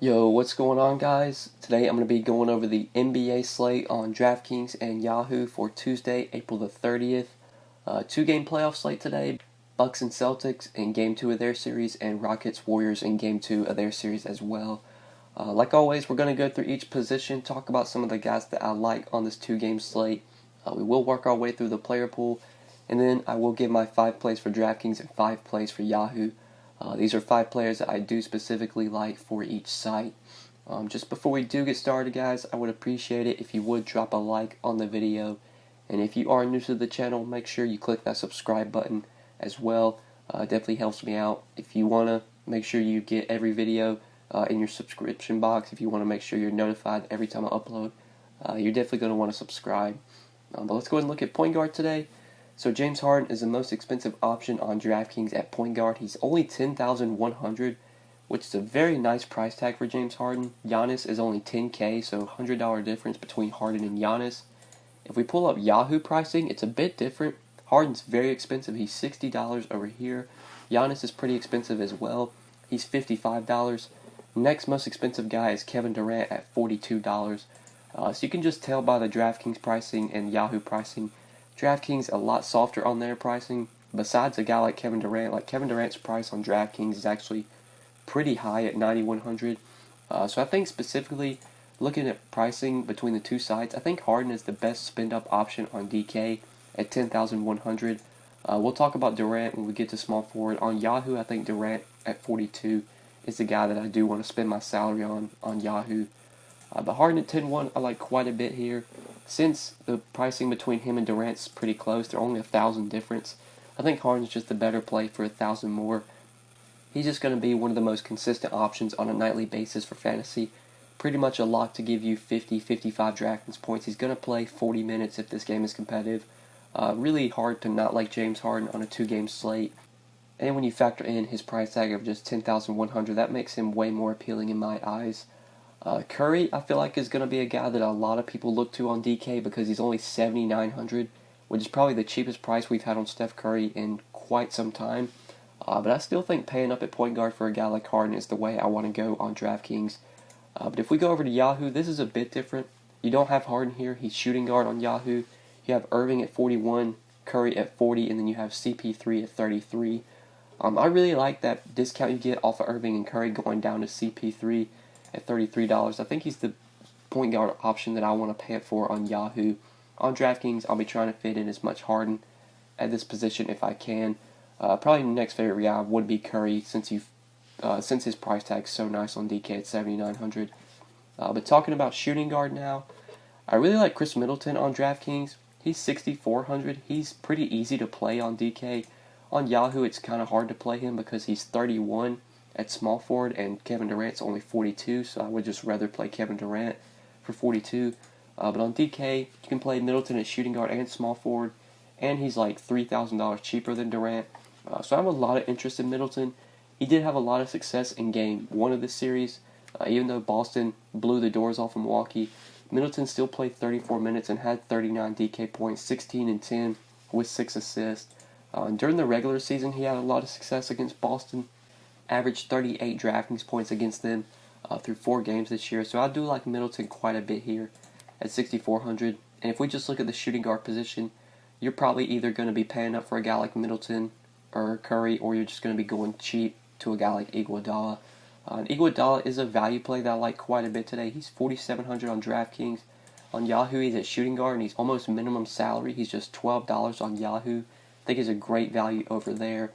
Yo, what's going on, guys? Today I'm going to be going over the NBA slate on DraftKings and Yahoo for Tuesday, April the 30th. Two-game playoff slate today. Bucks and Celtics in Game 2 of their series, and Rockets Warriors in Game 2 of their series as well. Like always, we're going to go through each position, talk about some of the guys that I like on this two-game slate. We will work our way through the player pool, and then I will give my 5 plays for DraftKings and 5 plays for Yahoo. These are 5 players that I do specifically like for each site. Just before we do get started, guys, I would appreciate it if you would drop a like on the video. And if you are new to the channel, make sure you click that subscribe button as well. It definitely helps me out. If you want to make sure you get every video in your subscription box, if you want to make sure you're notified every time I upload, you're definitely going to want to subscribe. But let's go ahead and look at point guard today. So James Harden is the most expensive option on DraftKings at point guard. He's only $10,100, which is a very nice price tag for James Harden. Giannis is only $10K, so $100 difference between Harden and Giannis. If we pull up Yahoo pricing, it's a bit different. Harden's very expensive. He's $60 over here. Giannis is pretty expensive as well. He's $55. Next most expensive guy is Kevin Durant at $42. So you can just tell by the DraftKings pricing and Yahoo pricing. DraftKings a lot softer on their pricing. Besides a guy like Kevin Durant's price on DraftKings is actually pretty high at $9,100. So I think specifically looking at pricing between the two sites, I think Harden is the best spend up option on DK at $10,100. We'll talk about Durant when we get to small forward. On Yahoo, I think Durant at 42 is the guy that I do want to spend my salary on Yahoo. But Harden at 10-1 I like quite a bit here. Since the pricing between him and Durant's pretty close, they're only 1,000 difference. I think Harden's just the better play for 1,000 more. He's just going to be one of the most consistent options on a nightly basis for fantasy. Pretty much a lock to give you 50, 55 DraftKings points. He's going to play 40 minutes if this game is competitive. Really hard to not like James Harden on a 2-game slate. And when you factor in his price tag of just $10,100, that makes him way more appealing in my eyes. Curry, I feel like, is going to be a guy that a lot of people look to on DK because he's only $7,900, which is probably the cheapest price we've had on Steph Curry in quite some time. But I still think paying up at point guard for a guy like Harden is the way I want to go on DraftKings. But if we go over to Yahoo, this is a bit different. You don't have Harden here. He's shooting guard on Yahoo. You have Irving at 41, Curry at 40, and then you have CP3 at 33. I really like that discount you get off of Irving and Curry going down to CP3 at $33. I think he's the point guard option that I want to pay it for on Yahoo. On DraftKings, I'll be trying to fit in as much Harden at this position if I can. Probably next favorite guy would be Curry since his price tag's so nice on DK at $7,900. But talking about shooting guard now, I really like Khris Middleton on DraftKings. He's $6,400. He's pretty easy to play on DK. On Yahoo, it's kind of hard to play him because he's 31 at small forward, and Kevin Durant's only 42, so I would just rather play Kevin Durant for 42. But on DK, you can play Middleton at shooting guard and small forward, and he's like $3,000 cheaper than Durant. So I have a lot of interest in Middleton. He did have a lot of success in Game 1 of this series. Even though Boston blew the doors off of Milwaukee, Middleton still played 34 minutes and had 39 DK points, 16 and 10 with 6 assists. During the regular season, he had a lot of success against Boston. Averaged 38 DraftKings points against them through 4 games this year. So I do like Middleton quite a bit here at $6,400. And if we just look at the shooting guard position, you're probably either going to be paying up for a guy like Middleton or Curry, or you're just going to be going cheap to a guy like Iguodala. Iguodala is a value play that I like quite a bit today. He's $4,700 on DraftKings. On Yahoo, he's at shooting guard, and he's almost minimum salary. He's just $12 on Yahoo. I think he's a great value over there.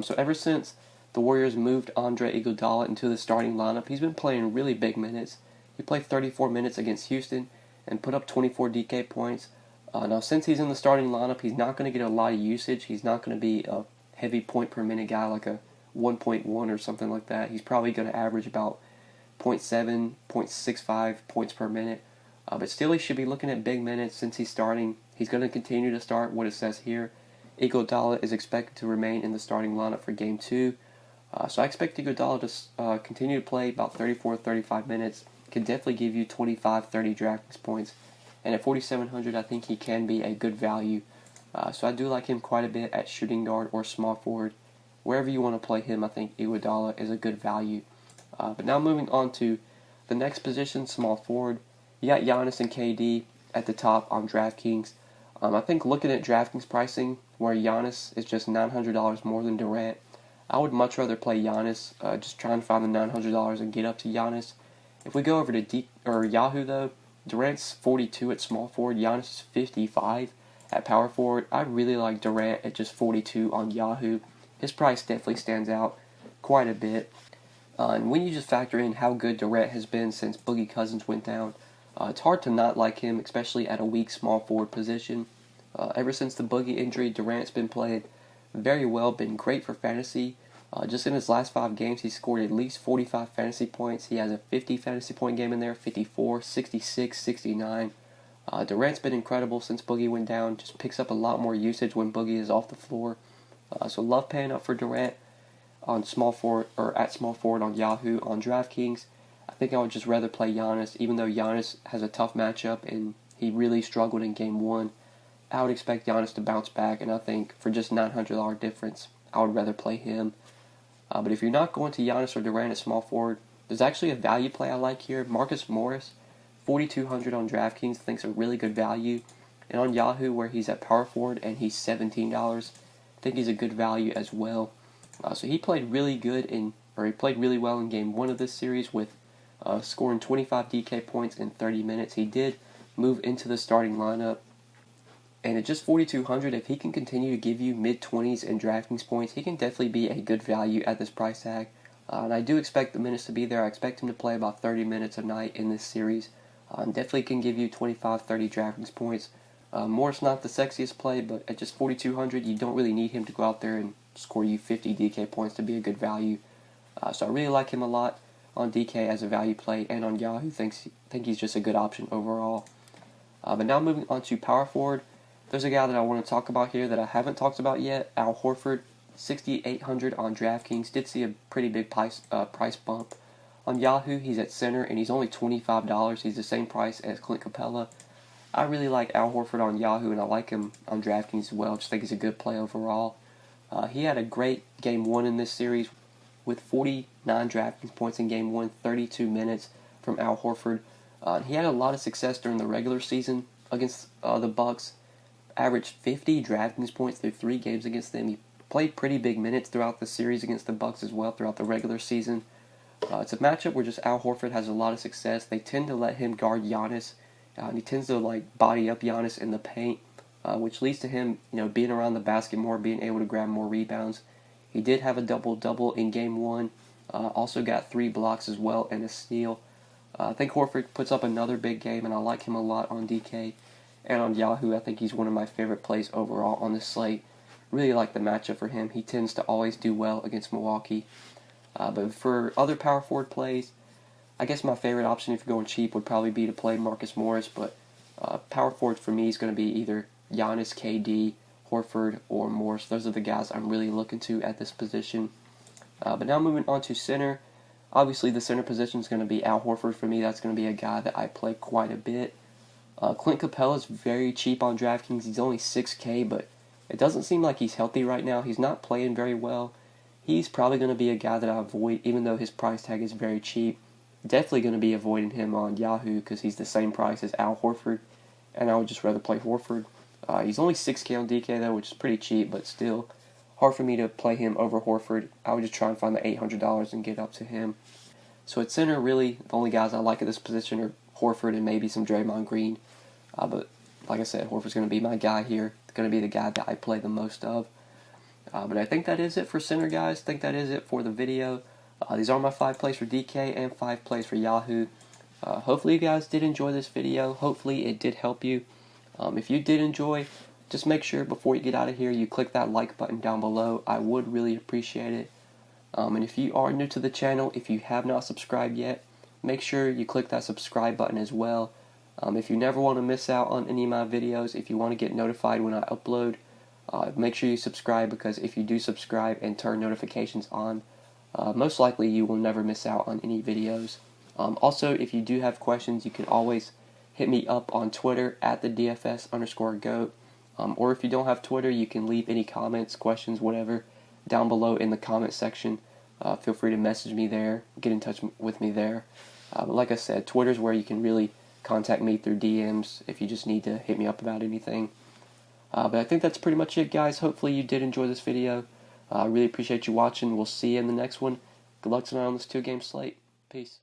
So ever since the Warriors moved Andre Iguodala into the starting lineup, he's been playing really big minutes. He played 34 minutes against Houston and put up 24 DK points. Now, since he's in the starting lineup, he's not going to get a lot of usage. He's not going to be a heavy point per minute guy like a 1.1 or something like that. He's probably going to average about 0.7, 0.65 points per minute. But still, he should be looking at big minutes since he's starting. He's going to continue to start what it says here. Iguodala is expected to remain in the starting lineup for Game 2. So I expect Iguodala to continue to play about 34, 35 minutes. Can definitely give you 25, 30 DraftKings points. And at $4,700, I think he can be a good value. So I do like him quite a bit at shooting guard or small forward. Wherever you want to play him, I think Iguodala is a good value. But now moving on to the next position, small forward. You got Giannis and KD at the top on DraftKings. I think looking at DraftKings pricing, where Giannis is just $900 more than Durant, I would much rather play Giannis. Just try and find the $900 and get up to Giannis. If we go over to Yahoo though, Durant's 42 at small forward, Giannis is 55 at power forward. I really like Durant at just 42 on Yahoo. His price definitely stands out quite a bit. And when you just factor in how good Durant has been since Boogie Cousins went down, it's hard to not like him, especially at a weak small forward position. Ever since the Boogie injury, Durant's been playing very well, been great for fantasy. Just in his last 5 games, he scored at least 45 fantasy points. He has a 50 fantasy point game in there, 54, 66, 69. Durant's been incredible since Boogie went down. Just picks up a lot more usage when Boogie is off the floor. So love paying up for Durant on small forward or at small forward on Yahoo. On DraftKings, I think I would just rather play Giannis, even though Giannis has a tough matchup and he really struggled in Game 1. I would expect Giannis to bounce back, and I think for just $900 difference, I would rather play him. But if you're not going to Giannis or Durant at small forward, there's actually a value play I like here. Marcus Morris, 4,200 on DraftKings, I think is a really good value. And on Yahoo, where he's at power forward and he's $17, I think he's a good value as well. So he played really well in Game 1 of this series with scoring 25 DK points in 30 minutes. He did move into the starting lineup. And at just 4,200, if he can continue to give you mid-20s in DraftKings points, he can definitely be a good value at this price tag. And I do expect the minutes to be there. I expect him to play about 30 minutes a night in this series. And definitely can give you 25, 30 DraftKings points. Morris not the sexiest play, but at just 4,200, you don't really need him to go out there and score you 50 DK points to be a good value. So I really like him a lot on DK as a value play, and on Yahoo, think he's just a good option overall. But now moving on to power forward, there's a guy that I want to talk about here that I haven't talked about yet, Al Horford, 6,800 on DraftKings. Did see a pretty big price bump. On Yahoo, he's at center, and he's only $25. He's the same price as Clint Capella. I really like Al Horford on Yahoo, and I like him on DraftKings as well. Just think he's a good play overall. He had a great Game 1 in this series with 49 DraftKings points in Game 1, 32 minutes from Al Horford. He had a lot of success during the regular season against the Bucks. Averaged 50 DraftKings points through 3 games against them. He played pretty big minutes throughout the series against the Bucks as well throughout the regular season. It's a matchup where just Al Horford has a lot of success. They tend to let him guard Giannis, and he tends to body up Giannis in the paint, which leads to him, being around the basket more, being able to grab more rebounds. He did have a double-double in Game 1. Also got 3 blocks as well and a steal. I think Horford puts up another big game, and I like him a lot on DK. And on Yahoo, I think he's one of my favorite plays overall on this slate. Really like the matchup for him. He tends to always do well against Milwaukee. But for other power forward plays, I guess my favorite option if you're going cheap would probably be to play Marcus Morris. But power forward for me is going to be either Giannis, KD, Horford, or Morris. Those are the guys I'm really looking to at this position. But now moving on to center. Obviously, the center position is going to be Al Horford for me. That's going to be a guy that I play quite a bit. Clint Capella is very cheap on DraftKings. He's only $6K, but it doesn't seem like he's healthy right now. He's not playing very well. He's probably going to be a guy that I avoid, even though his price tag is very cheap. Definitely going to be avoiding him on Yahoo because he's the same price as Al Horford, and I would just rather play Horford. He's only $6K on DK, though, which is pretty cheap, but still hard for me to play him over Horford. I would just try and find the $800 and get up to him. So at center, really, the only guys I like at this position are Horford and maybe some Draymond Green. But like I said, Horford's going to be my guy here. It's going to be the guy that I play the most of. But I think that is it for center, guys. I think that is it for the video. These are my 5 plays for DK and 5 plays for Yahoo. Hopefully you guys did enjoy this video. Hopefully it did help you. If you did enjoy, just make sure before you get out of here you click that like button down below. I would really appreciate it. And if you are new to the channel, if you have not subscribed yet, make sure you click that subscribe button as well. If you never want to miss out on any of my videos, if you want to get notified when I upload, make sure you subscribe, because if you do subscribe and turn notifications on, most likely you will never miss out on any videos. Also, if you do have questions, you can always hit me up on Twitter at the DFS_GOAT. Or if you don't have Twitter, you can leave any comments, questions, whatever, down below in the comment section. feel free to message me there, get in touch with me there. But like I said, Twitter's where you can really contact me through DMs if you just need to hit me up about anything. But I think that's pretty much it, guys. Hopefully you did enjoy this video. I really appreciate you watching. We'll see you in the next one. Good luck tonight on this 2-game slate. Peace.